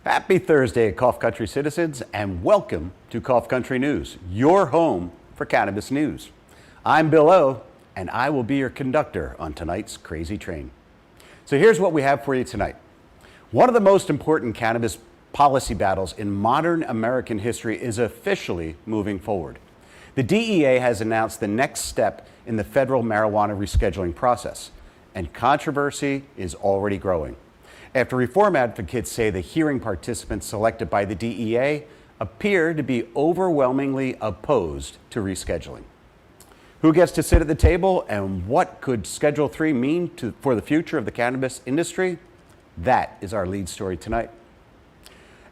Happy Thursday, Cough Country citizens, and welcome to Cough Country News, your home for cannabis news. I'm Billo, and I will be your conductor on tonight's crazy train. So here's what we have for you tonight. One of the most important cannabis policy battles in modern American history is officially moving forward. The DEA has announced the next step in the federal marijuana rescheduling process, and controversy is already growing after reform advocates say the hearing participants selected by the DEA appear to be overwhelmingly opposed to rescheduling. Who gets to sit at the table, and what could Schedule III mean for the future of the cannabis industry? That is our lead story tonight.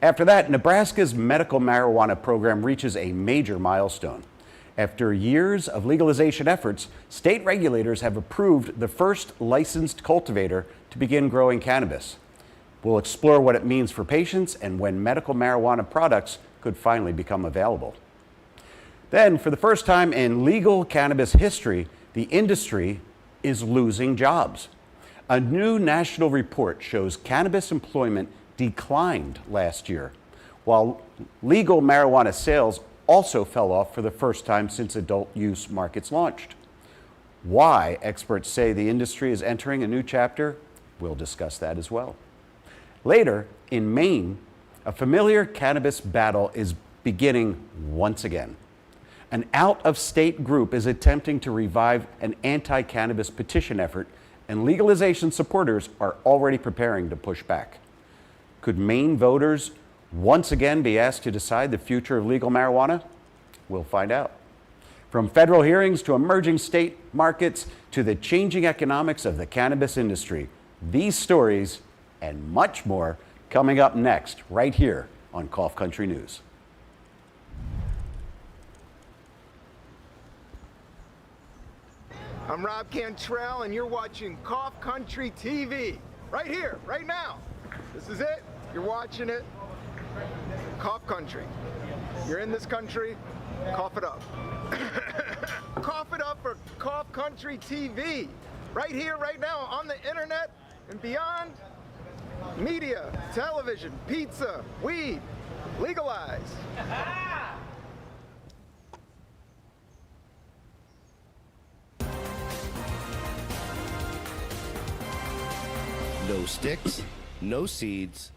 After that, Nebraska's medical marijuana program reaches a major milestone. After years of legalization efforts, state regulators have approved the first licensed cultivator to begin growing cannabis. We'll explore what it means for patients and when medical marijuana products could finally become available. Then, for the first time in legal cannabis history, the industry is losing jobs. A new national report shows cannabis employment declined last year, while legal marijuana sales also fell off for the first time since adult use markets launched. Why experts say the industry is entering a new chapter, we'll discuss that as well. Later, in Maine, a familiar cannabis battle is beginning once again. An out-of-state group is attempting to revive an anti-cannabis petition effort, and legalization supporters are already preparing to push back. Could Maine voters once again be asked to decide the future of legal marijuana? We'll find out. From federal hearings to emerging state markets to the changing economics of the cannabis industry, these stories and much more coming up next right here on Cough Country News. I'm Rob Cantrell, and you're watching Cough Country TV right here, right now. This is it. You're watching it. Cough Country. You're in this country, cough it up. Cough it up for Cough Country TV. Right here, right now, on the internet and beyond. Media, television, pizza, weed, legalized. No sticks, no seeds,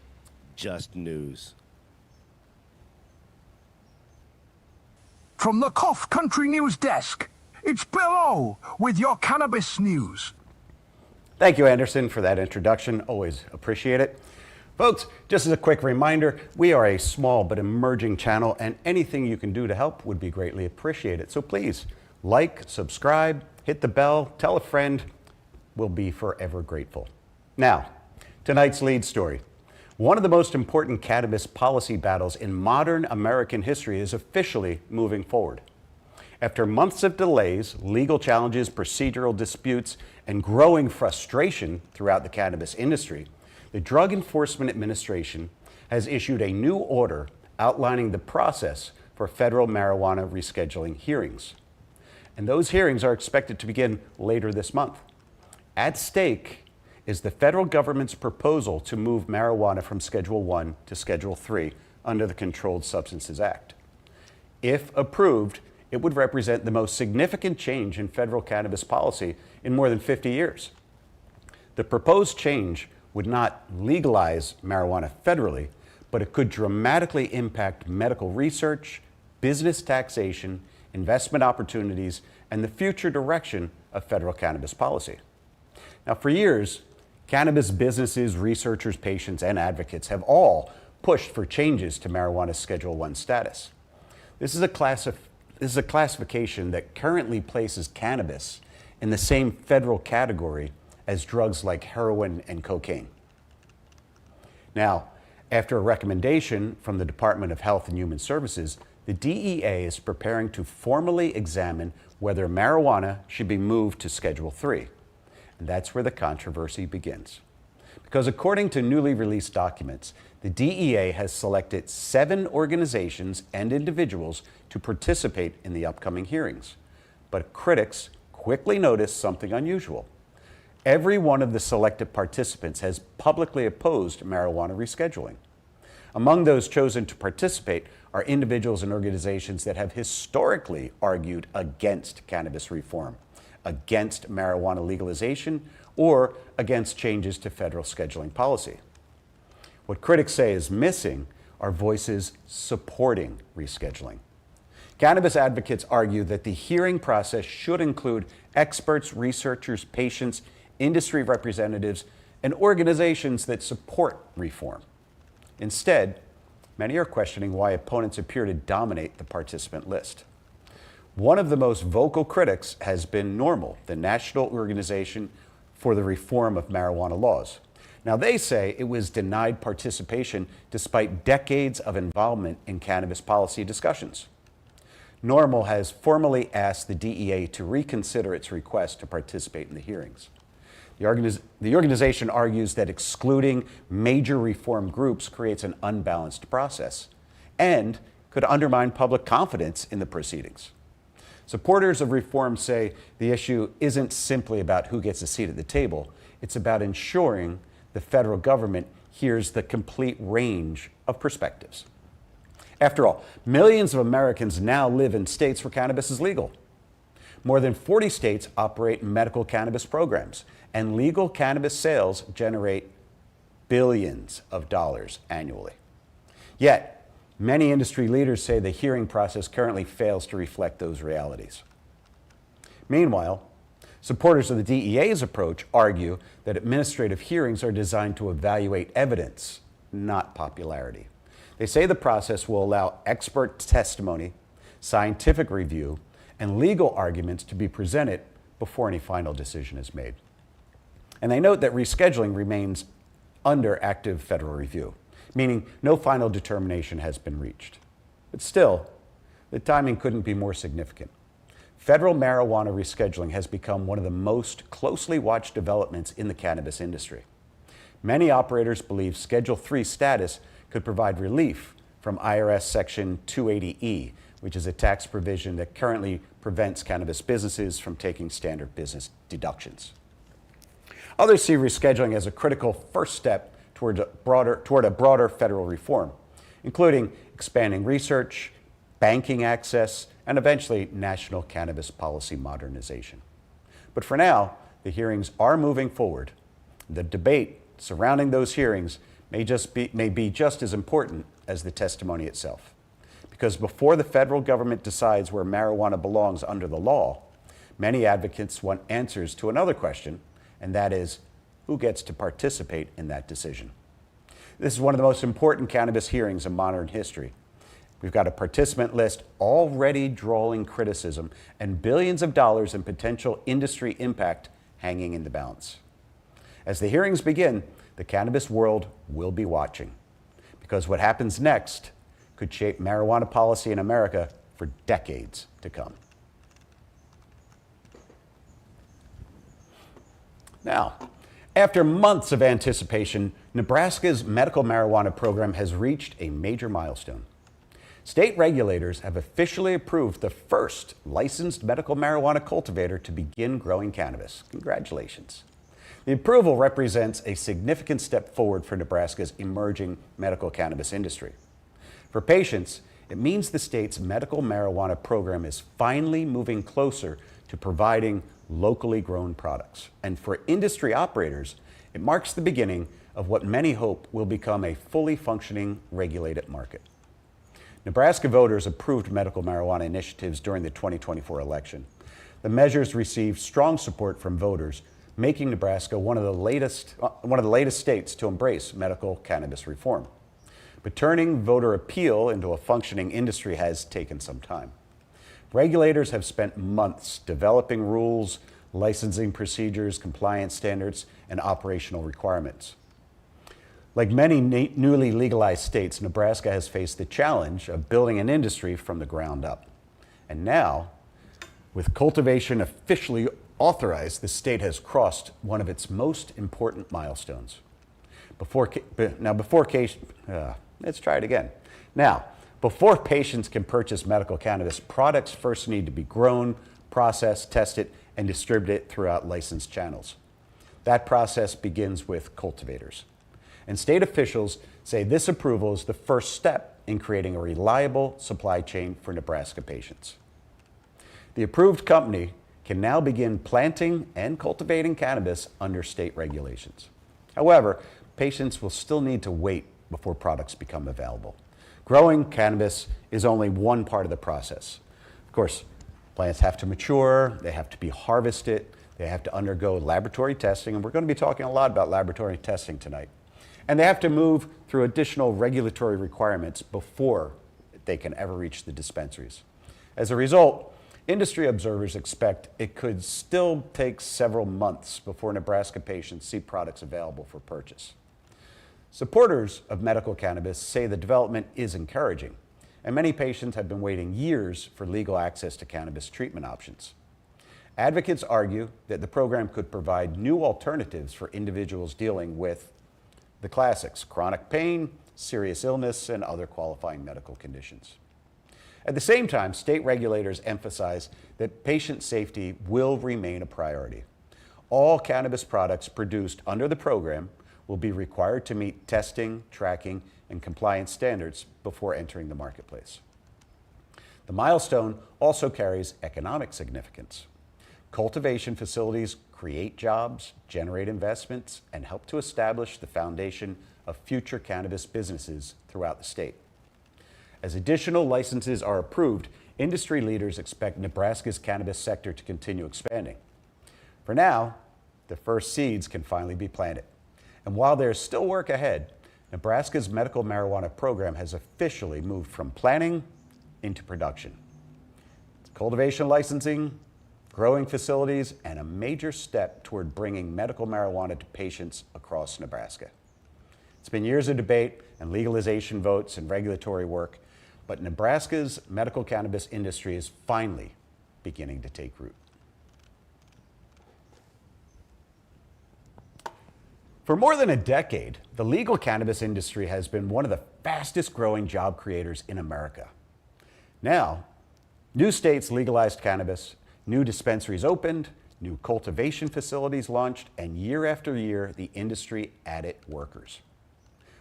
just news. From the Cough Country News Desk, it's Billo with your cannabis news. Thank you, Anderson, for that introduction. Always appreciate it. Folks, just as a quick reminder, we are a small but emerging channel, and anything you can do to help would be greatly appreciated. So please, like, subscribe, hit the bell, tell a friend. We'll be forever grateful. Now, tonight's lead story. One of the most important cannabis policy battles in modern American history is officially moving forward. After months of delays, legal challenges, procedural disputes, and growing frustration throughout the cannabis industry, the Drug Enforcement Administration has issued a new order outlining the process for federal marijuana rescheduling hearings. And those hearings are expected to begin later this month. At stake is the federal government's proposal to move marijuana from Schedule I to Schedule III under the Controlled Substances Act. If approved, it would represent the most significant change in federal cannabis policy in more than 50 years. The proposed change would not legalize marijuana federally, but it could dramatically impact medical research, business taxation, investment opportunities, and the future direction of federal cannabis policy. Now, for years, cannabis businesses, researchers, patients, and advocates have all pushed for changes to marijuana's Schedule I status. This is a classification that currently places cannabis in the same federal category as drugs like heroin and cocaine. Now, after a recommendation from the Department of Health and Human Services, the DEA is preparing to formally examine whether marijuana should be moved to Schedule III. And that's where the controversy begins. Because according to newly released documents, the DEA has selected 7 organizations and individuals to participate in the upcoming hearings. But critics quickly noticed something unusual. Every one of the selected participants has publicly opposed marijuana rescheduling. Among those chosen to participate are individuals and organizations that have historically argued against cannabis reform, against marijuana legalization, or against changes to federal scheduling policy. What critics say is missing are voices supporting rescheduling. Cannabis advocates argue that the hearing process should include experts, researchers, patients, industry representatives, and organizations that support reform. Instead, many are questioning why opponents appear to dominate the participant list. One of the most vocal critics has been NORML, the National Organization for the Reform of Marijuana Laws. Now, they say it was denied participation despite decades of involvement in cannabis policy discussions. NORML has formally asked the DEA to reconsider its request to participate in the hearings. The organization argues that excluding major reform groups creates an unbalanced process and could undermine public confidence in the proceedings. Supporters of reform say the issue isn't simply about who gets a seat at the table, it's about ensuring the federal government hears the complete range of perspectives. After all, millions of Americans now live in states where cannabis is legal. More than 40 states operate medical cannabis programs, and legal cannabis sales generate billions of dollars annually. Yet, many industry leaders say the hearing process currently fails to reflect those realities. Meanwhile, supporters of the DEA's approach argue that administrative hearings are designed to evaluate evidence, not popularity. They say the process will allow expert testimony, scientific review, and legal arguments to be presented before any final decision is made. And they note that rescheduling remains under active federal review, meaning no final determination has been reached. But still, the timing couldn't be more significant. Federal marijuana rescheduling has become one of the most closely watched developments in the cannabis industry. Many operators believe Schedule III status could provide relief from IRS Section 280E, which is a tax provision that currently prevents cannabis businesses from taking standard business deductions. Others see rescheduling as a critical first step toward a broader federal reform, including expanding research, banking access, and eventually national cannabis policy modernization. But for now, the hearings are moving forward. The debate surrounding those hearings may be just as important as the testimony itself. Because before the federal government decides where marijuana belongs under the law, many advocates want answers to another question, and that is, who gets to participate in that decision? This is one of the most important cannabis hearings in modern history. We've got a participant list already drawing criticism and billions of dollars in potential industry impact hanging in the balance. As the hearings begin, the cannabis world will be watching, because what happens next could shape marijuana policy in America for decades to come. Now, after months of anticipation, Nebraska's medical marijuana program has reached a major milestone. State regulators have officially approved the first licensed medical marijuana cultivator to begin growing cannabis. Congratulations. The approval represents a significant step forward for Nebraska's emerging medical cannabis industry. For patients, it means the state's medical marijuana program is finally moving closer to providing locally grown products. And for industry operators, it marks the beginning of what many hope will become a fully functioning regulated market. Nebraska voters approved medical marijuana initiatives during the 2024 election. The measures received strong support from voters, making Nebraska one of the latest states to embrace medical cannabis reform. But turning voter appeal into a functioning industry has taken some time. Regulators have spent months developing rules, licensing procedures, compliance standards, and operational requirements. Like many newly legalized states, Nebraska has faced the challenge of building an industry from the ground up. And now, with cultivation officially authorized, the state has crossed one of its most important milestones. Before patients can purchase medical cannabis, products first need to be grown, processed, tested, and distributed throughout licensed channels. That process begins with cultivators. And state officials say this approval is the first step in creating a reliable supply chain for Nebraska patients. The approved company can now begin planting and cultivating cannabis under state regulations. However, patients will still need to wait before products become available. Growing cannabis is only one part of the process. Of course, plants have to mature, they have to be harvested, they have to undergo laboratory testing, and we're going to be talking a lot about laboratory testing tonight. And they have to move through additional regulatory requirements before they can ever reach the dispensaries. As a result, industry observers expect it could still take several months before Nebraska patients see products available for purchase. Supporters of medical cannabis say the development is encouraging, and many patients have been waiting years for legal access to cannabis treatment options. Advocates argue that the program could provide new alternatives for individuals dealing with the classics: chronic pain, serious illness, and other qualifying medical conditions. At the same time, state regulators emphasize that patient safety will remain a priority. All cannabis products produced under the program will be required to meet testing, tracking, and compliance standards before entering the marketplace. The milestone also carries economic significance. Cultivation facilities create jobs, generate investments, and help to establish the foundation of future cannabis businesses throughout the state. As additional licenses are approved, industry leaders expect Nebraska's cannabis sector to continue expanding. For now, the first seeds can finally be planted. And while there's still work ahead, Nebraska's medical marijuana program has officially moved from planning into production. Cultivation licensing, growing facilities, and a major step toward bringing medical marijuana to patients across Nebraska. It's been years of debate and legalization votes and regulatory work, but Nebraska's medical cannabis industry is finally beginning to take root. For more than a decade, the legal cannabis industry has been one of the fastest growing job creators in America. Now, new states legalized cannabis, new dispensaries opened, new cultivation facilities launched, and year after year, the industry added workers.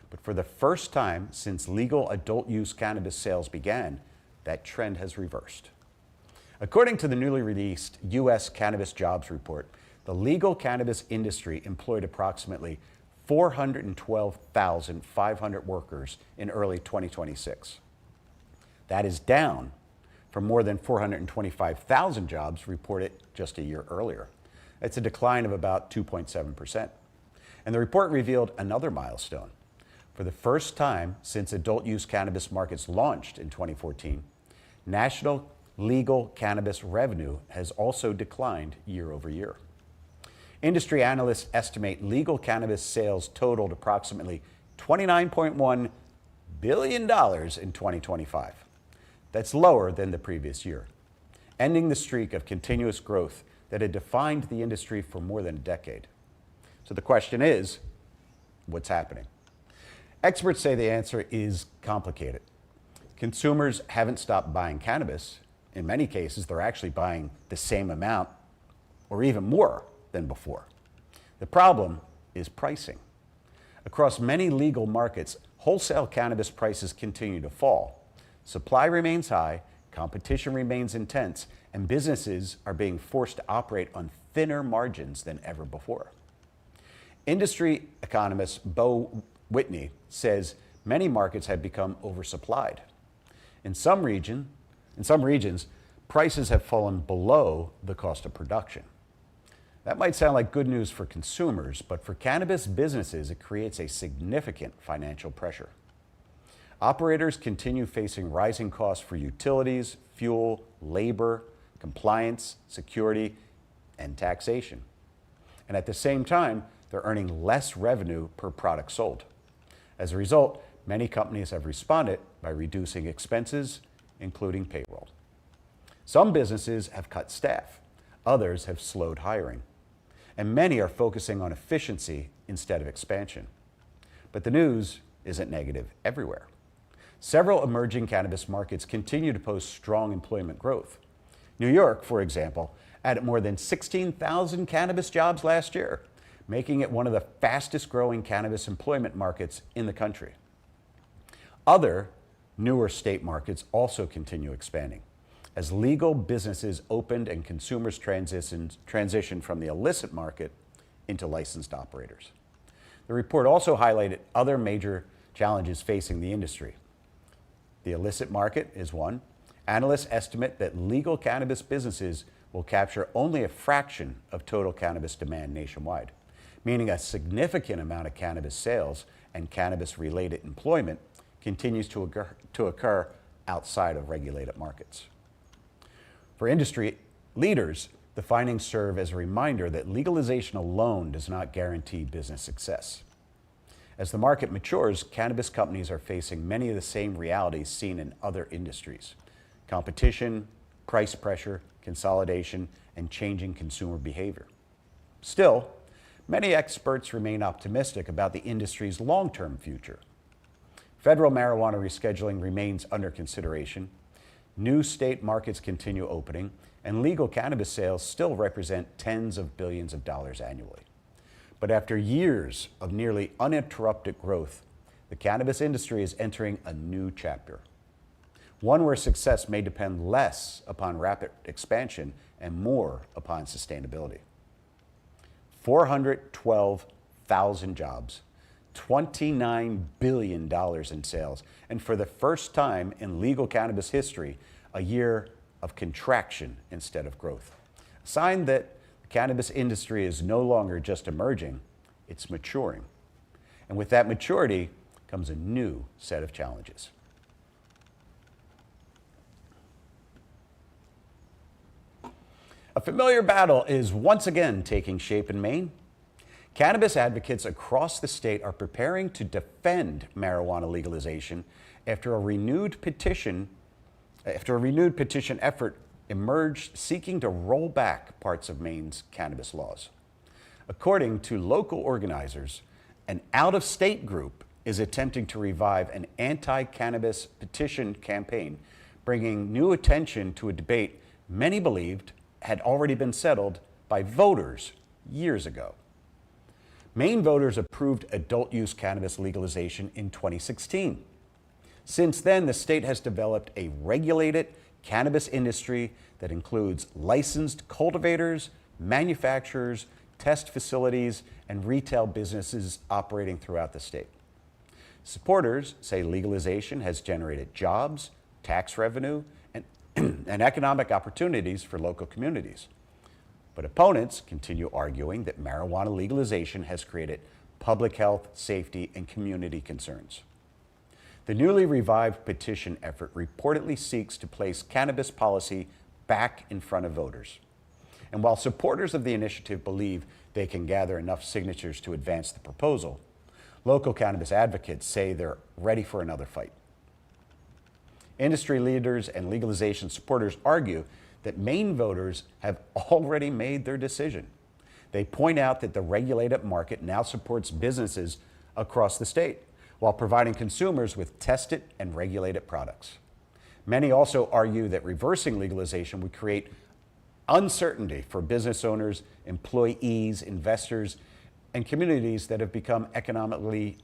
But for the first time since legal adult use cannabis sales began, that trend has reversed. According to the newly released U.S. Cannabis Jobs Report, the legal cannabis industry employed approximately 412,500 workers in early 2026. That is down from more than 425,000 jobs reported just a year earlier. It's a decline of about 2.7%. And the report revealed another milestone. For the first time since adult use cannabis markets launched in 2014, national legal cannabis revenue has also declined year over year. Industry analysts estimate legal cannabis sales totaled approximately $29.1 billion in 2025. That's lower than the previous year, ending the streak of continuous growth that had defined the industry for more than a decade. So the question is, what's happening? Experts say the answer is complicated. Consumers haven't stopped buying cannabis. In many cases, they're actually buying the same amount or even more than before. The problem is pricing. Across many legal markets, wholesale cannabis prices continue to fall. Supply remains high, competition remains intense, and businesses are being forced to operate on thinner margins than ever before. Industry economist Bo Whitney says many markets have become oversupplied. In some regions, prices have fallen below the cost of production. That might sound like good news for consumers, but for cannabis businesses, it creates a significant financial pressure. Operators continue facing rising costs for utilities, fuel, labor, compliance, security, and taxation. And at the same time, they're earning less revenue per product sold. As a result, many companies have responded by reducing expenses, including payroll. Some businesses have cut staff, others have slowed hiring, and many are focusing on efficiency instead of expansion. But the news isn't negative everywhere. Several emerging cannabis markets continue to post strong employment growth. New York, for example, added more than 16,000 cannabis jobs last year, making it one of the fastest growing cannabis employment markets in the country. Other, newer state markets also continue expanding as legal businesses opened and consumers transitioned from the illicit market into licensed operators. The report also highlighted other major challenges facing the industry. The illicit market is one. Analysts estimate that legal cannabis businesses will capture only a fraction of total cannabis demand nationwide, meaning a significant amount of cannabis sales and cannabis-related employment continues to occur outside of regulated markets. For industry leaders, the findings serve as a reminder that legalization alone does not guarantee business success. As the market matures, cannabis companies are facing many of the same realities seen in other industries: competition, price pressure, consolidation, and changing consumer behavior. Still, many experts remain optimistic about the industry's long-term future. Federal marijuana rescheduling remains under consideration. New state markets continue opening, and legal cannabis sales still represent tens of billions of dollars annually. But after years of nearly uninterrupted growth, the cannabis industry is entering a new chapter. One where success may depend less upon rapid expansion and more upon sustainability. 412,000 jobs, $29 billion in sales, and for the first time in legal cannabis history, a year of contraction instead of growth. A sign that the cannabis industry is no longer just emerging, it's maturing. And with that maturity comes a new set of challenges. A familiar battle is once again taking shape in Maine. Cannabis advocates across the state are preparing to defend marijuana legalization after a renewed petition effort emerged seeking to roll back parts of Maine's cannabis laws. According to local organizers, an out-of-state group is attempting to revive an anti-cannabis petition campaign, bringing new attention to a debate many believed had already been settled by voters years ago. Maine voters approved adult use cannabis legalization in 2016. Since then, the state has developed a regulated cannabis industry that includes licensed cultivators, manufacturers, test facilities, and retail businesses operating throughout the state. Supporters say legalization has generated jobs, tax revenue, and economic opportunities for local communities. But opponents continue arguing that marijuana legalization has created public health, safety, and community concerns. The newly revived petition effort reportedly seeks to place cannabis policy back in front of voters. And while supporters of the initiative believe they can gather enough signatures to advance the proposal, local cannabis advocates say they're ready for another fight. Industry leaders and legalization supporters argue that Maine voters have already made their decision. They point out that the regulated market now supports businesses across the state while providing consumers with tested and regulated products. Many also argue that reversing legalization would create uncertainty for business owners, employees, investors, and communities that have become economically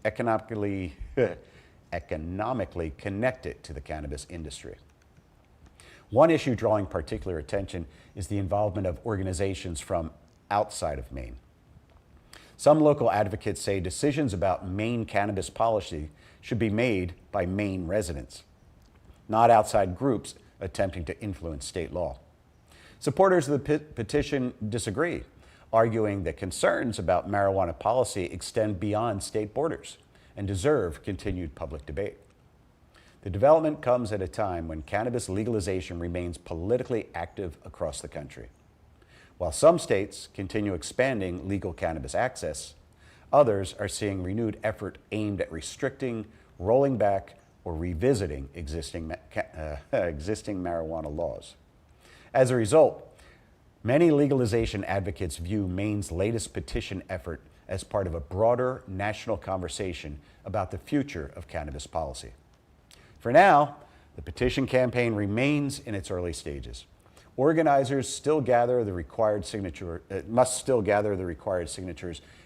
connected to the cannabis industry. One issue drawing particular attention is the involvement of organizations from outside of Maine. Some local advocates say decisions about Maine cannabis policy should be made by Maine residents, not outside groups attempting to influence state law. Supporters of the petition disagree, arguing that concerns about marijuana policy extend beyond state borders and deserve continued public debate. The development comes at a time when cannabis legalization remains politically active across the country. While some states continue expanding legal cannabis access, others are seeing renewed effort aimed at restricting, rolling back, or revisiting existing marijuana laws. As a result, many legalization advocates view Maine's latest petition effort as part of a broader national conversation about the future of cannabis policy. For now, the petition campaign remains in its early stages. Organizers must still gather the required signatures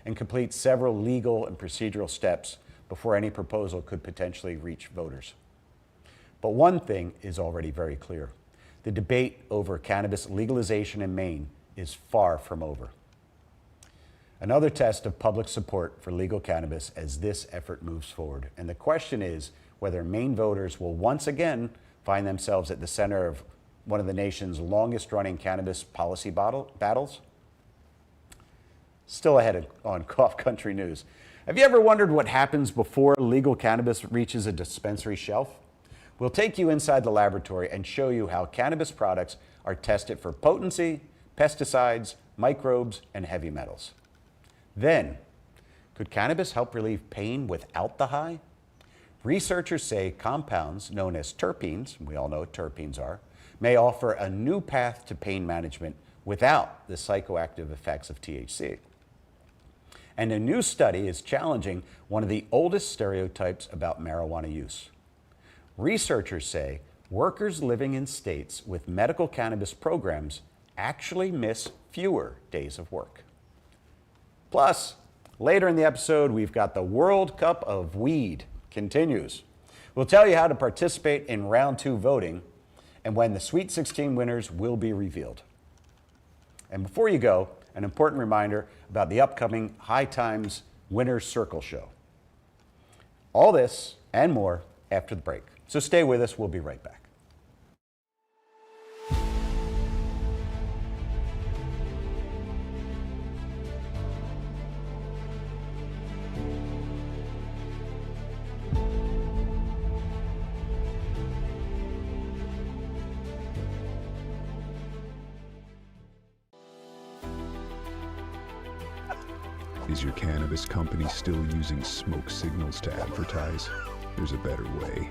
and complete several legal and procedural steps before any proposal could potentially reach voters. But one thing is already very clear. The debate over cannabis legalization in Maine is far from over. Another test of public support for legal cannabis as this effort moves forward. And the question is whether Maine voters will once again find themselves at the center of one of the nation's longest running cannabis policy battles. Still ahead on Cough Country News. Have you ever wondered what happens before legal cannabis reaches a dispensary shelf? We'll take you inside the laboratory and show you how cannabis products are tested for potency, pesticides, microbes, and heavy metals. Then, could cannabis help relieve pain without the high? Researchers say compounds known as terpenes, we all know what terpenes are, may offer a new path to pain management without the psychoactive effects of THC. And a new study is challenging one of the oldest stereotypes about marijuana use. Researchers say workers living in states with medical cannabis programs actually miss fewer days of work. Plus, later in the episode, we've got the World Cup of Weed continues. We'll tell you how to participate in round 2 voting and when the Sweet 16 winners will be revealed. And before you go, an important reminder about the upcoming High Times Winners Circle show. All this and more after the break. So stay with us, we'll be right back. Is your cannabis company still using smoke signals to advertise? There's a better way.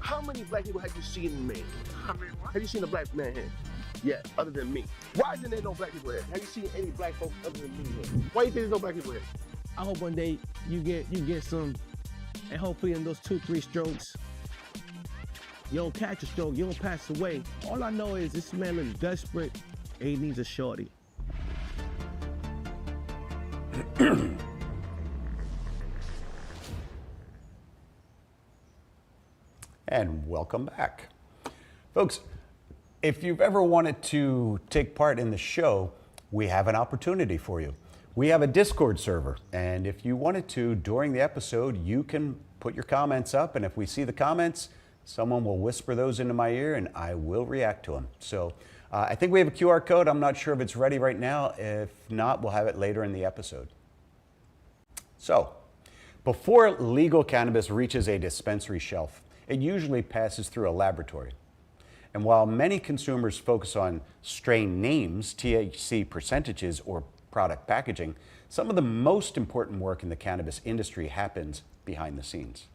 How many black people have you seen in Maine? Have you seen a black man here? Yeah, other than me. Why isn't there no black people here? Have you seen any black folks other than me here? Why do you think there's no black people here? I hope one day you get some, and hopefully in those 2-3 strokes, you don't catch a stroke, you don't pass away. All I know is this man is desperate and he needs a shorty. And welcome back. Folks, if you've ever wanted to take part in the show, we have an opportunity for you. We have a Discord server, and if you wanted to, during the episode, you can put your comments up, and if we see the comments, someone will whisper those into my ear, and I will react to them. So I think we have a QR code. I'm not sure if it's ready right now. If not, we'll have it later in the episode. So, before legal cannabis reaches a dispensary shelf, it usually passes through a laboratory. And while many consumers focus on strain names, THC percentages, or product packaging, some of the most important work in the cannabis industry happens behind the scenes.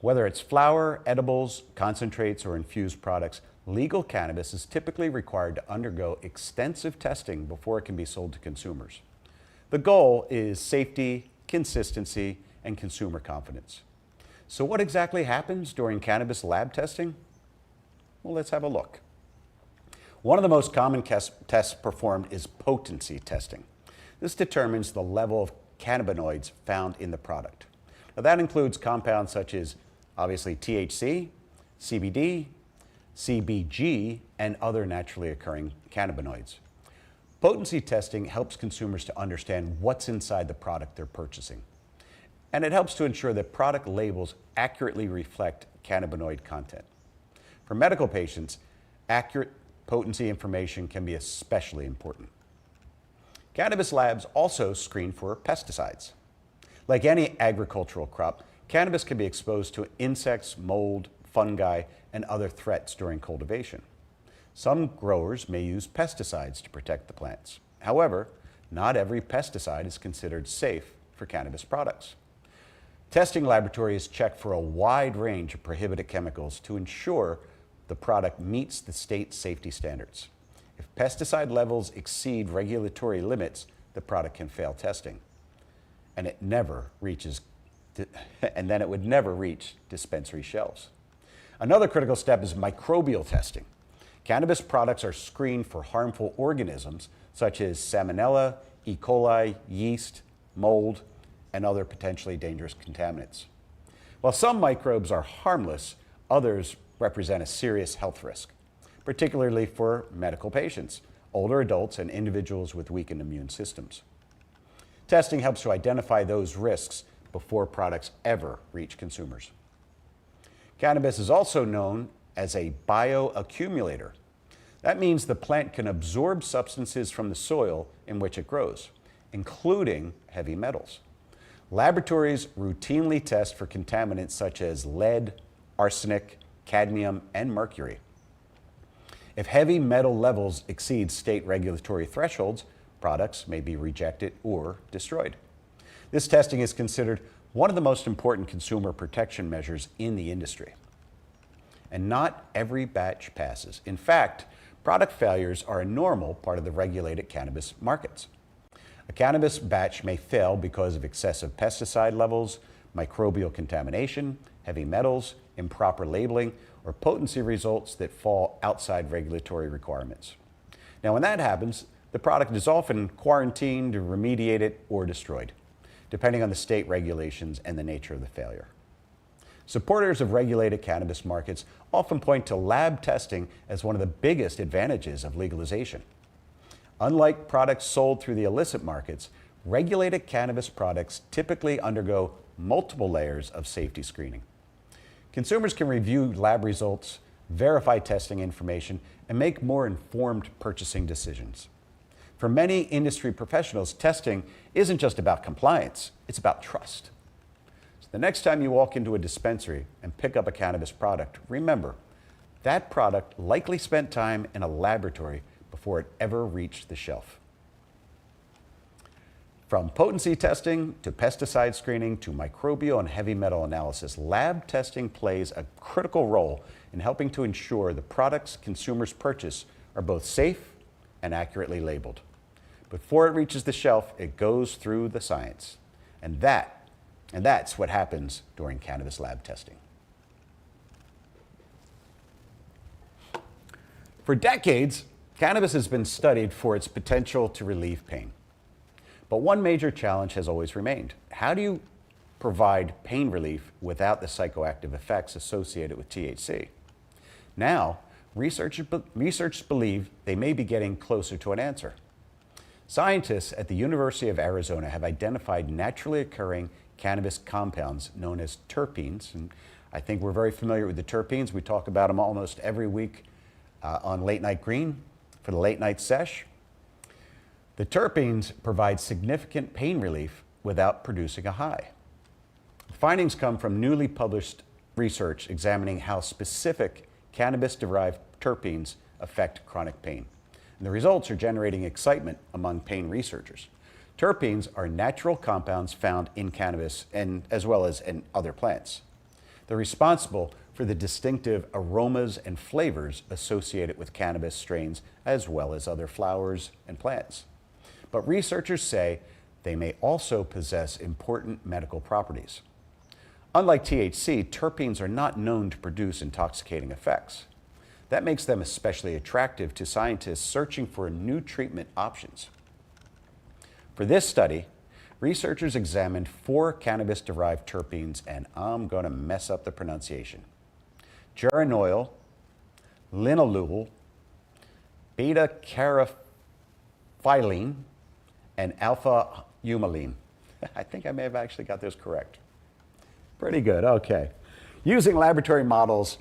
Whether it's flower, edibles, concentrates, or infused products, legal cannabis is typically required to undergo extensive testing before it can be sold to consumers. The goal is safety, consistency, and consumer confidence. So what exactly happens during cannabis lab testing? Well, let's have a look. One of the most common tests performed is potency testing. This determines the level of cannabinoids found in the product. Now, that includes compounds such as, obviously, THC, CBD, CBG, and other naturally occurring cannabinoids. Potency testing helps consumers to understand what's inside the product they're purchasing. And it helps to ensure that product labels accurately reflect cannabinoid content. For medical patients, accurate potency information can be especially important. Cannabis labs also screen for pesticides. Like any agricultural crop, cannabis can be exposed to insects, mold, fungi, and other threats during cultivation. Some growers may use pesticides to protect the plants. However, not every pesticide is considered safe for cannabis products. Testing laboratories check for a wide range of prohibited chemicals to ensure the product meets the state safety standards. If pesticide levels exceed regulatory limits, the product can fail testing, and it never reaches, and then it would never reach dispensary shelves. Another critical step is microbial testing. Cannabis products are screened for harmful organisms such as salmonella, E. coli, yeast, mold, and other potentially dangerous contaminants. While some microbes are harmless, others represent a serious health risk, particularly for medical patients, older adults, and individuals with weakened immune systems. Testing helps to identify those risks before products ever reach consumers. Cannabis is also known as a bioaccumulator. That means the plant can absorb substances from the soil in which it grows, including heavy metals. Laboratories routinely test for contaminants such as lead, arsenic, cadmium, and mercury. If heavy metal levels exceed state regulatory thresholds, products may be rejected or destroyed. This testing is considered one of the most important consumer protection measures in the industry. And not every batch passes. In fact, product failures are a normal part of the regulated cannabis markets. A cannabis batch may fail because of excessive pesticide levels, microbial contamination, heavy metals, improper labeling, or potency results that fall outside regulatory requirements. Now, when that happens, the product is often quarantined, remediated, or destroyed, depending on the state regulations and the nature of the failure. Supporters of regulated cannabis markets often point to lab testing as one of the biggest advantages of legalization. Unlike products sold through the illicit markets, regulated cannabis products typically undergo multiple layers of safety screening. Consumers can review lab results, verify testing information, and make more informed purchasing decisions. For many industry professionals, testing isn't just about compliance, it's about trust. So the next time you walk into a dispensary and pick up a cannabis product, remember, that product likely spent time in a laboratory before it ever reached the shelf. From potency testing to pesticide screening to microbial and heavy metal analysis, lab testing plays a critical role in helping to ensure the products consumers purchase are both safe and accurately labeled. Before it reaches the shelf, it goes through the science. And that's what happens during cannabis lab testing. For decades, cannabis has been studied for its potential to relieve pain. But one major challenge has always remained. How do you provide pain relief without the psychoactive effects associated with THC? Now, researchers believe they may be getting closer to an answer. Scientists at the University of Arizona have identified naturally occurring cannabis compounds known as terpenes. And I think we're very familiar with the terpenes. We talk about them almost every week on Late Night Green for the late night sesh. The terpenes provide significant pain relief without producing a high. Findings come from newly published research examining how specific cannabis-derived terpenes affect chronic pain. And the results are generating excitement among pain researchers. Terpenes are natural compounds found in cannabis and as well as in other plants. They're responsible for the distinctive aromas and flavors associated with cannabis strains as well as other flowers and plants. But researchers say they may also possess important medical properties. Unlike THC, terpenes are not known to produce intoxicating effects. That makes them especially attractive to scientists searching for new treatment options. For this study, researchers examined 4 cannabis-derived terpenes, and I'm going to mess up the pronunciation. Geraniol, linalool, beta-caryophyllene, and alpha-humulene. I think I may have actually got those correct. Pretty good, okay. Using laboratory models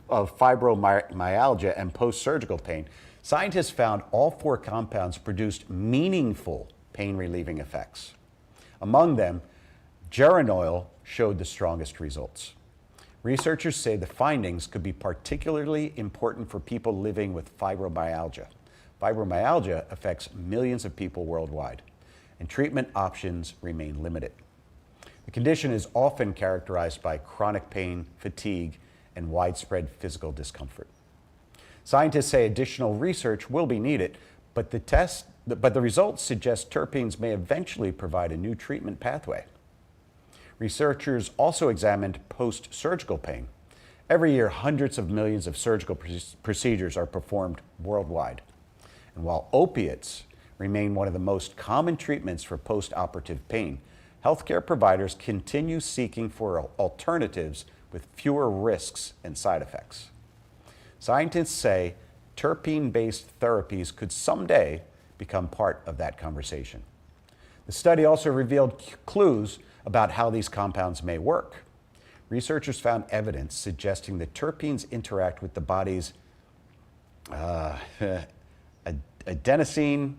of fibromyalgia and post-surgical pain, scientists found all 4 compounds produced meaningful pain-relieving effects. Among them, geraniol showed the strongest results. Researchers say the findings could be particularly important for people living with fibromyalgia. Fibromyalgia affects millions of people worldwide, and treatment options remain limited. The condition is often characterized by chronic pain, fatigue, and widespread physical discomfort. Scientists say additional research will be needed, but the results suggest terpenes may eventually provide a new treatment pathway. Researchers also examined post-surgical pain. Every year, hundreds of millions of surgical procedures are performed worldwide. And while opiates remain one of the most common treatments for post-operative pain, healthcare providers continue seeking for alternatives with fewer risks and side effects. Scientists say terpene-based therapies could someday become part of that conversation. The study also revealed clues about how these compounds may work. Researchers found evidence suggesting that terpenes interact with the body's adenosine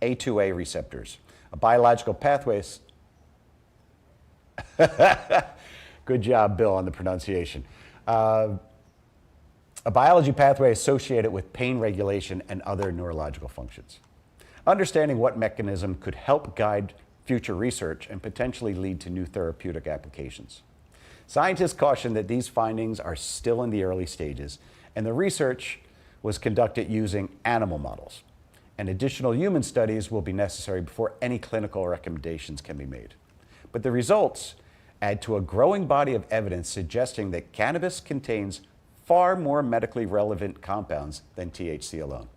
A2A receptors, a biological pathway. Good job, Bill, on the pronunciation. A biology pathway associated with pain regulation and other neurological functions. Understanding what mechanism could help guide future research and potentially lead to new therapeutic applications. Scientists caution that these findings are still in the early stages, and the research was conducted using animal models. And additional human studies will be necessary before any clinical recommendations can be made. But the results add to a growing body of evidence suggesting that cannabis contains far more medically relevant compounds than THC alone.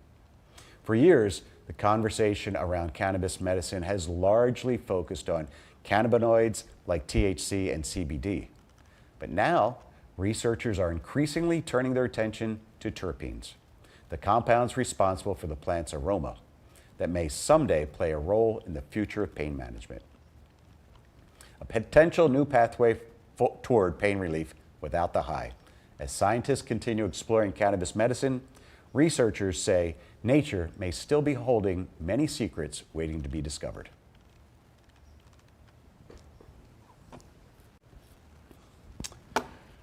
For years, the conversation around cannabis medicine has largely focused on cannabinoids like THC and CBD. But now, researchers are increasingly turning their attention to terpenes, the compounds responsible for the plant's aroma, that may someday play a role in the future of pain management. A potential new pathway toward pain relief without the high. As scientists continue exploring cannabis medicine, researchers say nature may still be holding many secrets waiting to be discovered.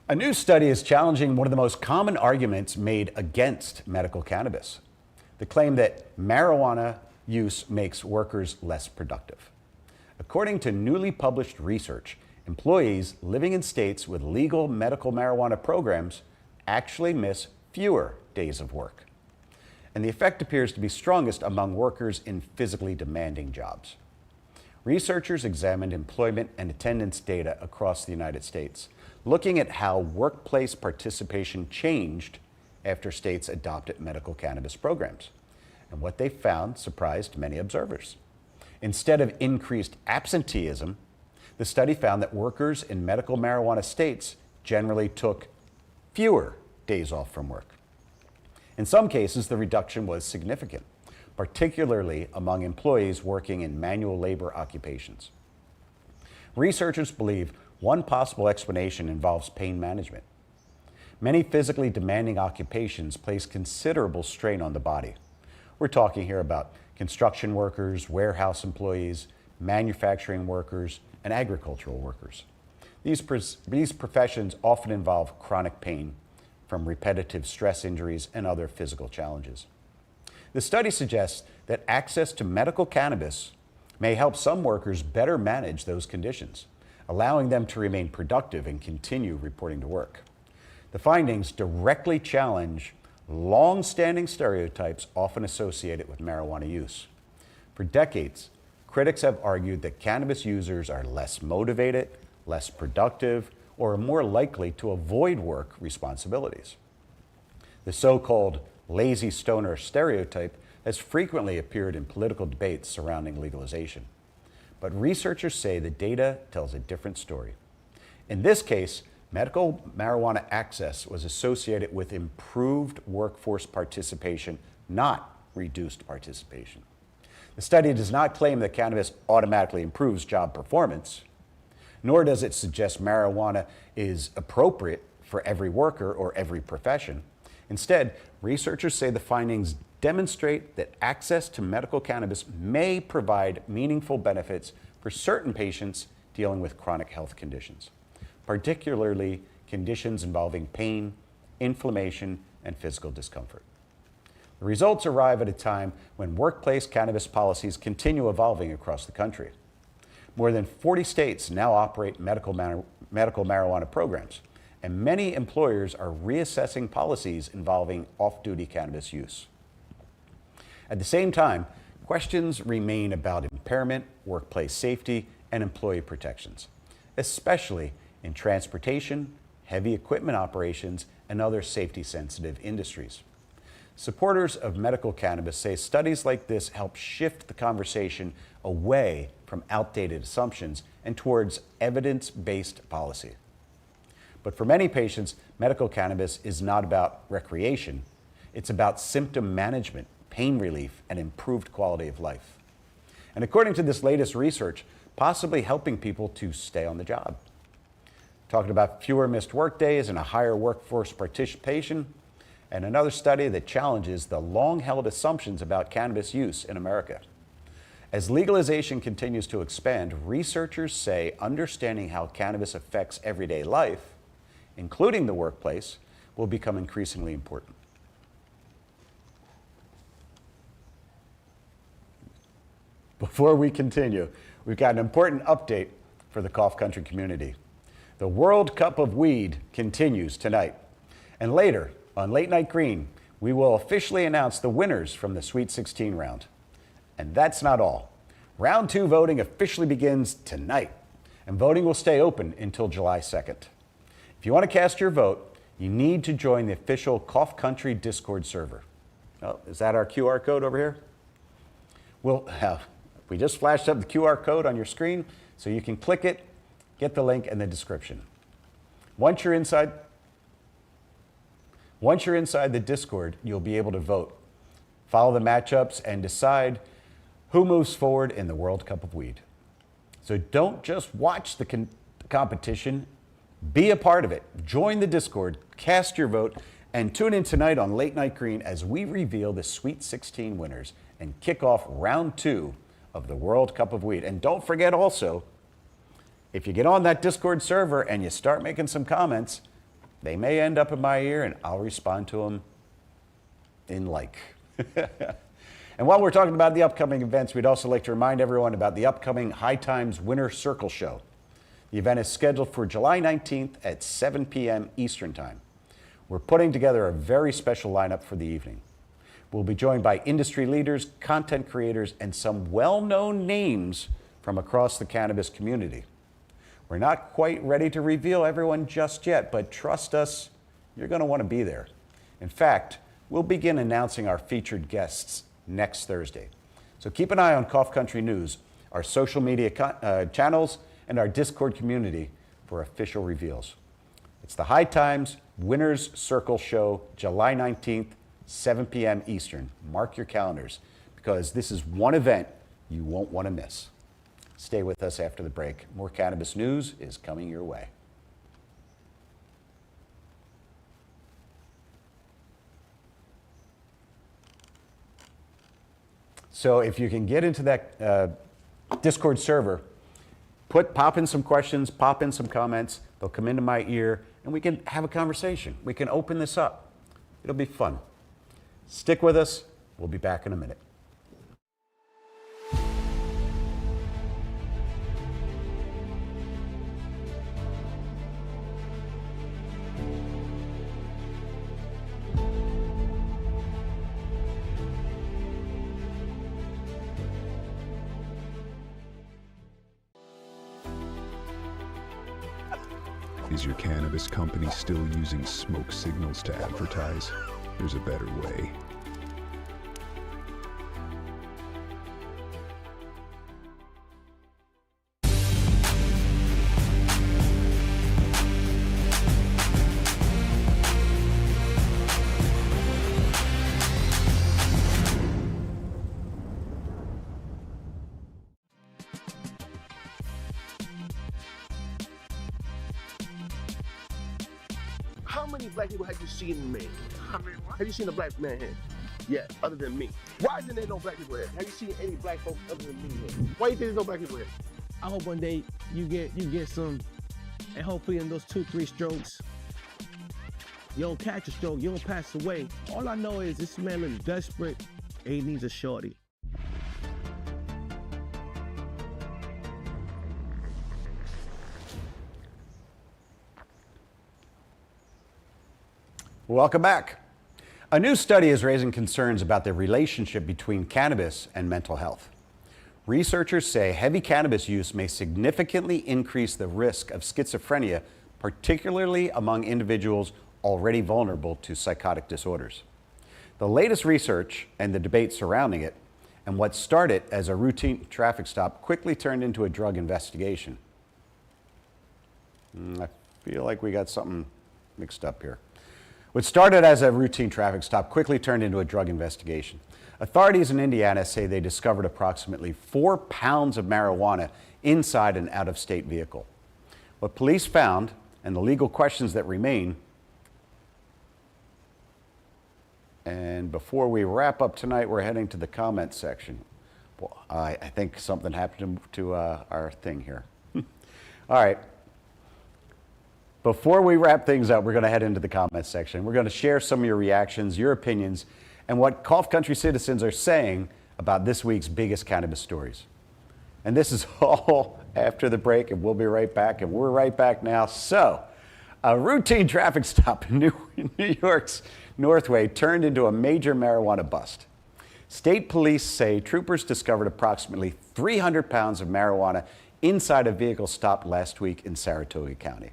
A new study is challenging one of the most common arguments made against medical cannabis, the claim that marijuana use makes workers less productive. According to newly published research, employees living in states with legal medical marijuana programs actually miss fewer days of work. And the effect appears to be strongest among workers in physically demanding jobs. Researchers examined employment and attendance data across the United States, looking at how workplace participation changed after states adopted medical cannabis programs. And what they found surprised many observers. Instead of increased absenteeism, the study found that workers in medical marijuana states generally took fewer days off from work. In some cases, the reduction was significant, particularly among employees working in manual labor occupations. Researchers believe one possible explanation involves pain management. Many physically demanding occupations place considerable strain on the body. We're talking here about construction workers, warehouse employees, manufacturing workers, and agricultural workers. These professions often involve chronic pain from repetitive stress injuries and other physical challenges. The study suggests that access to medical cannabis may help some workers better manage those conditions, allowing them to remain productive and continue reporting to work. The findings directly challenge long-standing stereotypes often associated with marijuana use. For decades, critics have argued that cannabis users are less motivated, less productive, or more likely to avoid work responsibilities. The so-called lazy stoner stereotype has frequently appeared in political debates surrounding legalization. But researchers say the data tells a different story. In this case, medical marijuana access was associated with improved workforce participation, not reduced participation. The study does not claim that cannabis automatically improves job performance, nor does it suggest marijuana is appropriate for every worker or every profession. Instead, researchers say the findings demonstrate that access to medical cannabis may provide meaningful benefits for certain patients dealing with chronic health conditions, particularly conditions involving pain, inflammation, and physical discomfort. The results arrive at a time when workplace cannabis policies continue evolving across the country. More than 40 states now operate medical marijuana programs, and many employers are reassessing policies involving off-duty cannabis use. At the same time, questions remain about impairment, workplace safety, and employee protections, especially in transportation, heavy equipment operations, and other safety-sensitive industries. Supporters of medical cannabis say studies like this help shift the conversation away from outdated assumptions and towards evidence-based policy. But for many patients, medical cannabis is not about recreation. It's about symptom management, pain relief, and improved quality of life. And according to this latest research, possibly helping people to stay on the job. Talking about fewer missed workdays and a higher workforce participation, and another study that challenges the long-held assumptions about cannabis use in America. As legalization continues to expand, researchers say understanding how cannabis affects everyday life, including the workplace, will become increasingly important. Before we continue, we've got an important update for the Cough Country community. The World Cup of Weed continues tonight. And later, on Late Night Green, we will officially announce the winners from the Sweet 16 round. And that's not all. Round 2 voting officially begins tonight, and voting will stay open until July 2nd. If you want to cast your vote, you need to join the official Cough Country Discord server. Oh, is that our QR code over here? We just flashed up the QR code on your screen, so you can click it, get the link in the description. Once you're inside the Discord, you'll be able to vote, follow the matchups, and decide who moves forward in the World Cup of Weed. So don't just watch the competition, be a part of it. Join the Discord, cast your vote, and tune in tonight on Late Night Green as we reveal the Sweet 16 winners and kick off round 2 of the World Cup of Weed. And don't forget also, if you get on that Discord server and you start making some comments, they may end up in my ear and I'll respond to them in like. And while we're talking about the upcoming events, we'd also like to remind everyone about the upcoming High Times Winter Circle Show. The event is scheduled for July 19th at 7 p.m. Eastern Time. We're putting together a very special lineup for the evening. We'll be joined by industry leaders, content creators, and some well-known names from across the cannabis community. We're not quite ready to reveal everyone just yet, but trust us, you're going to want to be there. In fact, we'll begin announcing our featured guests next Thursday. So keep an eye on Cough Country News, our social media channels, and our Discord community for official reveals. It's the High Times Winners Circle Show, July 19th, 7 p.m. Eastern. Mark your calendars, because this is one event you won't want to miss. Stay with us after the break. More cannabis news is coming your way. So if you can get into that Discord server, pop in some questions, pop in some comments. They'll come into my ear, and we can have a conversation. We can open this up. It'll be fun. Stick with us. We'll be back in a minute. Is your cannabis company still using smoke signals to advertise? There's a better way. How many black people have you seen in Maine? Have you seen a black man here? Yeah, other than me. Why isn't there no black people here? Have you seen any black folks other than me here? Why do you think there's no black people here? I hope one day you get some, and hopefully in those 2-3 strokes, you don't catch a stroke, you don't pass away. All I know is this man looks desperate and he needs a shorty. Welcome back. A new study is raising concerns about the relationship between cannabis and mental health. Researchers say heavy cannabis use may significantly increase the risk of schizophrenia, particularly among individuals already vulnerable to psychotic disorders. The latest research and the debate surrounding it, and what started as a routine traffic stop, quickly turned into a drug investigation. I feel like we got something mixed up here. What started as a routine traffic stop quickly turned into a drug investigation. Authorities in Indiana say they discovered approximately 4 pounds of marijuana inside an out-of-state vehicle. What police found and the legal questions that remain. And before we wrap up tonight, we're heading to the comments section. Well, I think something happened to our thing here. All right. Before we wrap things up, we're going to head into the comments section. We're going to share some of your reactions, your opinions, and what Cough Country citizens are saying about this week's biggest cannabis stories. And this is all after the break, and we'll be right back, and we're right back now. So, a routine traffic stop in New York's Northway turned into a major marijuana bust. State police say troopers discovered approximately 300 pounds of marijuana inside a vehicle stopped last week in Saratoga County.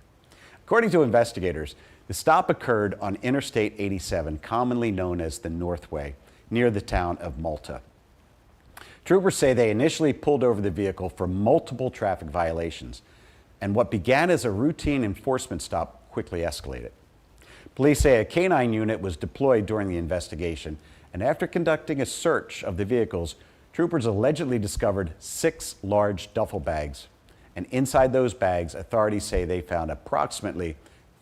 According to investigators, the stop occurred on Interstate 87, commonly known as the Northway, near the town of Malta. Troopers say they initially pulled over the vehicle for multiple traffic violations, and what began as a routine enforcement stop quickly escalated. Police say a canine unit was deployed during the investigation, and after conducting a search of the vehicles, troopers allegedly discovered 6 large duffel bags. And inside those bags, authorities say they found approximately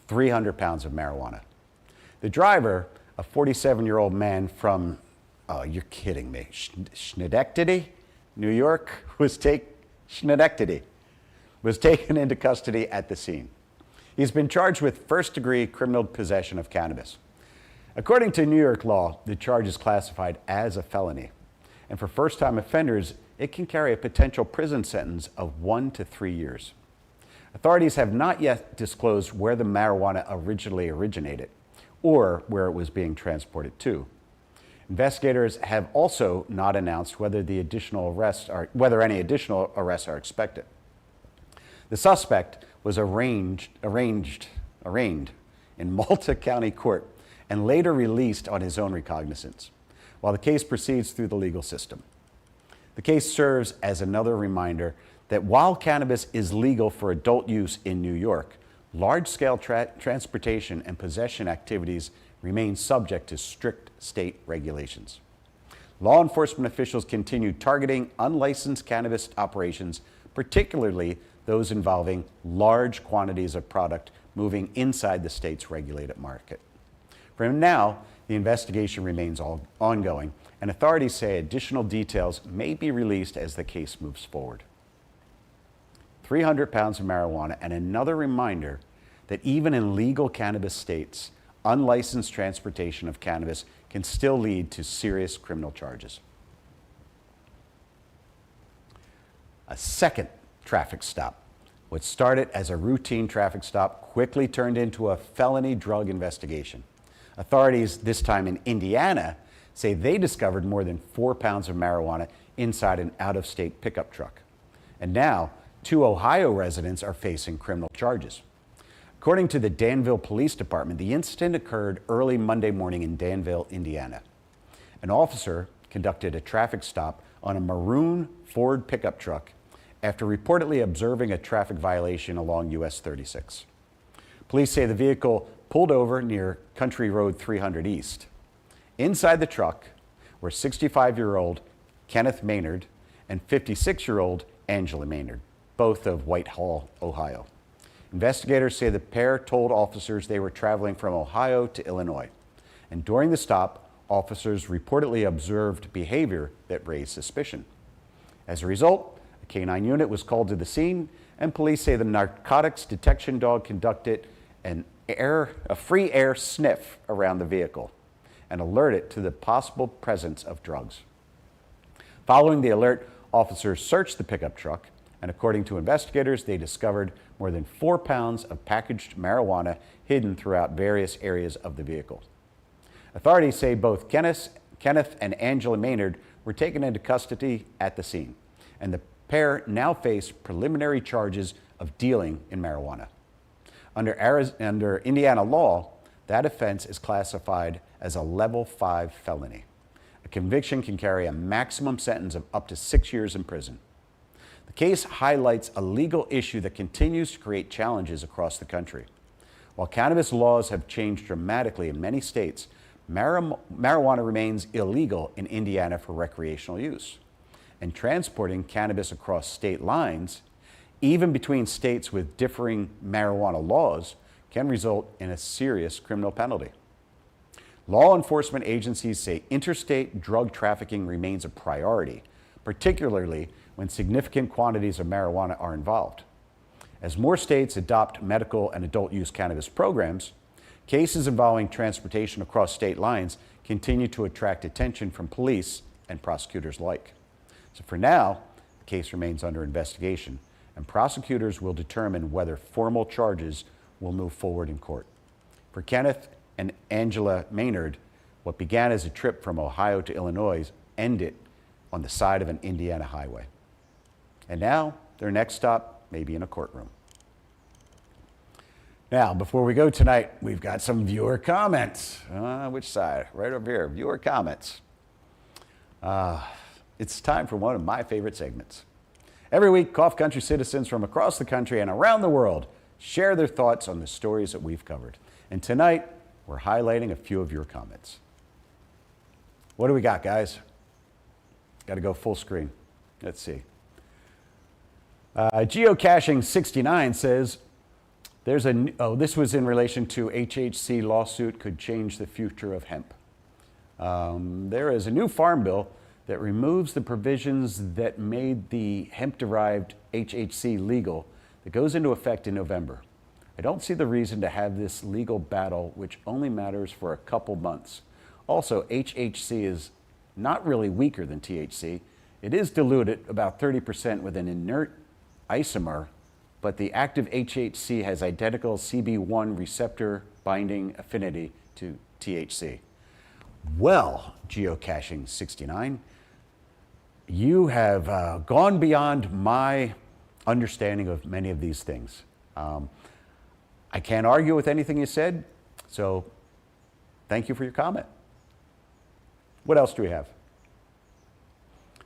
300 pounds of marijuana. The driver, a 47-year-old man from, oh, you're kidding me, Schenectady, New York, was taken into custody at the scene. He's been charged with first-degree criminal possession of cannabis. According to New York law, the charge is classified as a felony. And for first-time offenders, it can carry a potential prison sentence of 1 to 3 years. Authorities have not yet disclosed where the marijuana originally originated or where it was being transported to. Investigators have also not announced whether any additional arrests are expected. The suspect was arraigned in Malta County Court and later released on his own recognizance, while the case proceeds through the legal system. The case serves as another reminder that while cannabis is legal for adult use in New York, large-scale transportation and possession activities remain subject to strict state regulations. Law enforcement officials continue targeting unlicensed cannabis operations, particularly those involving large quantities of product moving inside the state's regulated market. For now, the investigation remains ongoing, and authorities say additional details may be released as the case moves forward. 300 pounds of marijuana, and another reminder that even in legal cannabis states, unlicensed transportation of cannabis can still lead to serious criminal charges. A second traffic stop. What started as a routine traffic stop quickly turned into a felony drug investigation. Authorities, this time in Indiana, say they discovered more than 4 pounds of marijuana inside an out-of-state pickup truck. And now, 2 Ohio residents are facing criminal charges. According to the Danville Police Department, the incident occurred early Monday morning in Danville, Indiana. An officer conducted a traffic stop on a maroon Ford pickup truck after reportedly observing a traffic violation along US 36. Police say the vehicle pulled over near Country Road 300 East. Inside the truck were 65-year-old Kenneth Maynard and 56-year-old Angela Maynard, both of Whitehall, Ohio. Investigators say the pair told officers they were traveling from Ohio to Illinois. And during the stop, officers reportedly observed behavior that raised suspicion. As a result, a canine unit was called to the scene, and police say the narcotics detection dog conducted a free air sniff around the vehicle and alerted to the possible presence of drugs. Following the alert, officers searched the pickup truck And according to investigators, they discovered more than 4 pounds of packaged marijuana hidden throughout various areas of the vehicle. Authorities say both Kenneth and Angela Maynard were taken into custody at the scene, and the pair now face preliminary charges of dealing in marijuana. Under Indiana law, that offense is classified as a level 5 felony. A conviction can carry a maximum sentence of up to 6 years in prison. The case highlights a legal issue that continues to create challenges across the country. While cannabis laws have changed dramatically in many states, marijuana remains illegal in Indiana for recreational use. And transporting cannabis across state lines, even between states with differing marijuana laws, can result in a serious criminal penalty. Law enforcement agencies say interstate drug trafficking remains a priority, particularly when significant quantities of marijuana are involved. As more states adopt medical and adult use cannabis programs, cases involving transportation across state lines continue to attract attention from police and prosecutors alike. So for now, the case remains under investigation, and prosecutors will determine whether formal charges will move forward in court. For Kenneth and Angela Maynard, what began as a trip from Ohio to Illinois ended on the side of an Indiana highway. And now, their next stop may be in a courtroom. Now, before we go tonight, we've got some viewer comments. Which side? Right over here, viewer comments. It's time for one of my favorite segments. Every week, Cough Country citizens from across the country and around the world share their thoughts on the stories that we've covered. And tonight, we're highlighting a few of your comments. What do we got, guys? Got to go full screen. Let's see. Geocaching 69 says, this was in relation to HHC lawsuit could change the future of hemp. There is a new farm bill that removes the provisions that made the hemp-derived HHC legal that goes into effect in November. I don't see the reason to have this legal battle, which only matters for a couple months. Also, HHC is not really weaker than THC. It is diluted about 30% with an inert isomer, but the active HHC has identical CB1 receptor binding affinity to THC. Well, Geocaching 69, you have gone beyond my understanding of many of these things. I can't argue with anything you said, so thank you for your comment. What else do we have?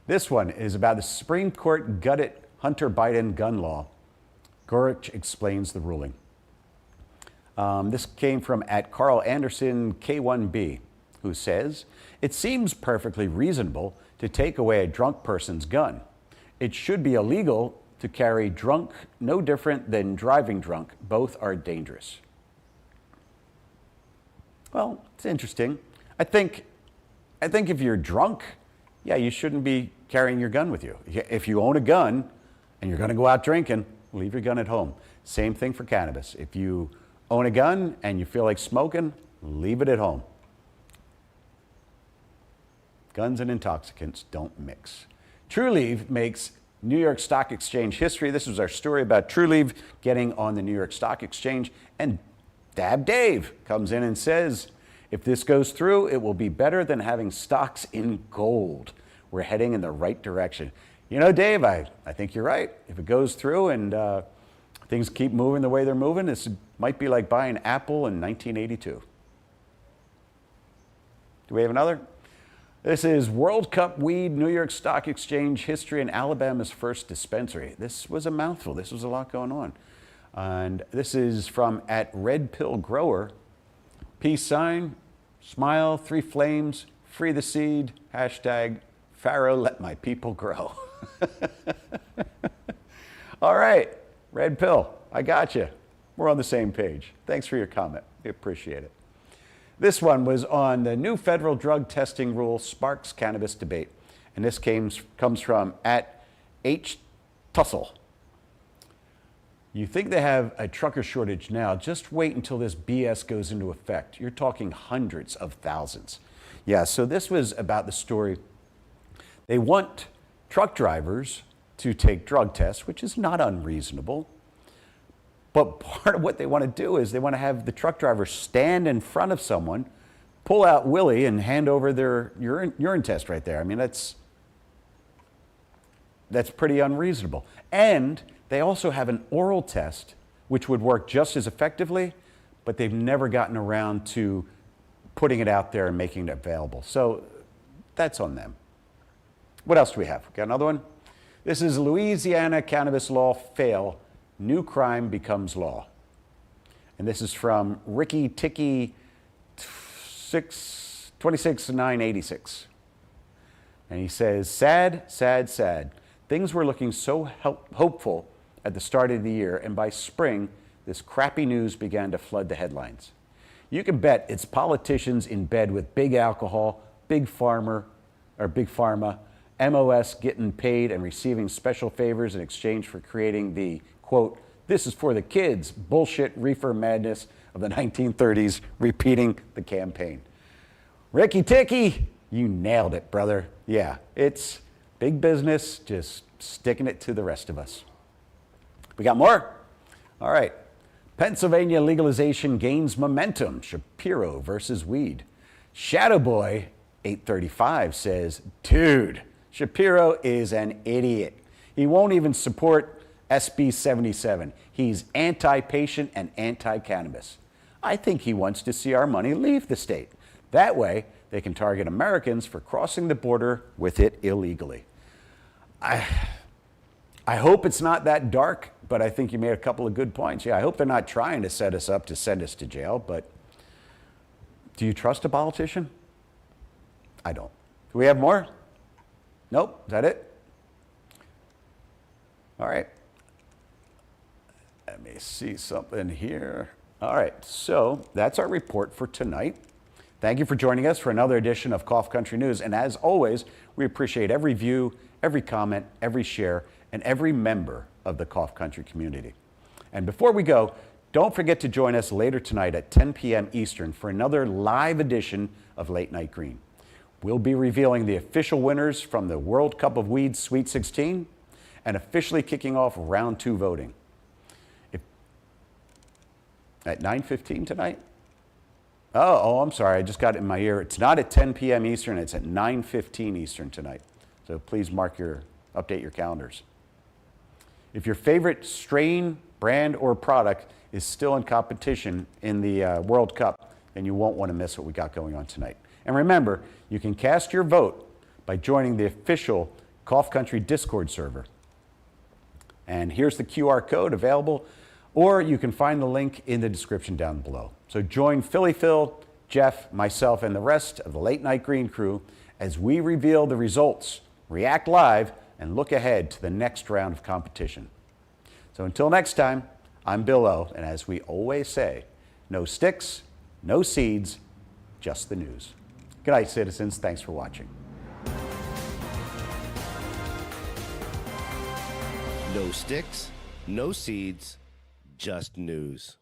This one is about the Supreme Court gutted Hunter Biden gun law. Gorich explains the ruling. This came from at Carl Anderson K1B, who says, it seems perfectly reasonable to take away a drunk person's gun. It should be illegal to carry drunk, no different than driving drunk. Both are dangerous. Well, it's interesting. I think if you're drunk, yeah, you shouldn't be carrying your gun with you. If you own a gun and you're going to go out drinking, leave your gun at home. Same thing for cannabis. If you own a gun and you feel like smoking, leave it at home. Guns and intoxicants don't mix. Trulieve makes New York Stock Exchange history. This was our story about Trulieve getting on the New York Stock Exchange. And Dab Dave comes in and says, if this goes through, it will be better than having stocks in gold. We're heading in the right direction. You know, Dave, I think you're right. If it goes through and things keep moving the way they're moving, this might be like buying Apple in 1982. Do we have another? This is World Cup Weed, New York Stock Exchange history, and Alabama's first dispensary. This was a mouthful. This was a lot going on. And this is from at Red Pill Grower. Peace sign, smile, 3 flames, free the seed, hashtag Pharaoh, let my people grow. All right, Red Pill, I got you. We're on the same page. Thanks for your comment. We appreciate it. This one was on the new federal drug testing rule sparks cannabis debate. And this comes from at H. Tussle. You think they have a trucker shortage now, just wait until this BS goes into effect. You're talking hundreds of thousands. Yeah, so this was about the story. They want truck drivers to take drug tests, which is not unreasonable. But part of what they want to do is they want to have the truck driver stand in front of someone, pull out Willie, and hand over their urine test right there. I mean, that's pretty unreasonable. And they also have an oral test, which would work just as effectively, but they've never gotten around to putting it out there and making it available. So that's on them. What else do we have? Got another one? This is Louisiana cannabis law fail. New crime becomes law. And this is from Ricky Ticky 26986. And he says, sad, sad, sad. Things were looking so hopeful at the start of the year, and by spring, this crappy news began to flood the headlines. You can bet it's politicians in bed with big alcohol, big pharma, MOS getting paid and receiving special favors in exchange for creating the, quote, this is for the kids, bullshit reefer madness of the 1930s, repeating the campaign. Ricky Ticky, you nailed it, brother. Yeah, it's big business, just sticking it to the rest of us. We got more? All right. Pennsylvania legalization gains momentum. Shapiro versus weed. Shadowboy 835 says, dude, Shapiro is an idiot. He won't even support SB 77. He's anti-patient and anti-cannabis. I think he wants to see our money leave the state. That way, they can target Americans for crossing the border with it illegally. I hope it's not that dark, but I think you made a couple of good points. Yeah, I hope they're not trying to set us up to send us to jail, but do you trust a politician? I don't. Do we have more? Nope. Is that it? All right. Let me see something here. All right. So that's our report for tonight. Thank you for joining us for another edition of Cough Country News. And as always, we appreciate every view, every comment, every share, and every member of the Cough Country community. And before we go, don't forget to join us later tonight at 10 p.m. Eastern for another live edition of Late Night Green. We'll be revealing the official winners from the World Cup of Weed Sweet 16 and officially kicking off round 2 voting. At 9:15 tonight? Oh, I'm sorry. I just got it in my ear. It's not at 10 p.m. Eastern. It's at 9:15 Eastern tonight. So please update your calendars. If your favorite strain, brand, or product is still in competition in the World Cup, then you won't want to miss what we got going on tonight. And remember, you can cast your vote by joining the official Cough Country Discord server. And here's the QR code available, or you can find the link in the description down below. So join Philly Phil, Jeff, myself, and the rest of the Late Night Green crew as we reveal the results, react live, and look ahead to the next round of competition. So until next time, I'm Billo, and as we always say, no sticks, no seeds, just the news. Good night, citizens. Thanks for watching. No sticks, no seeds, just news.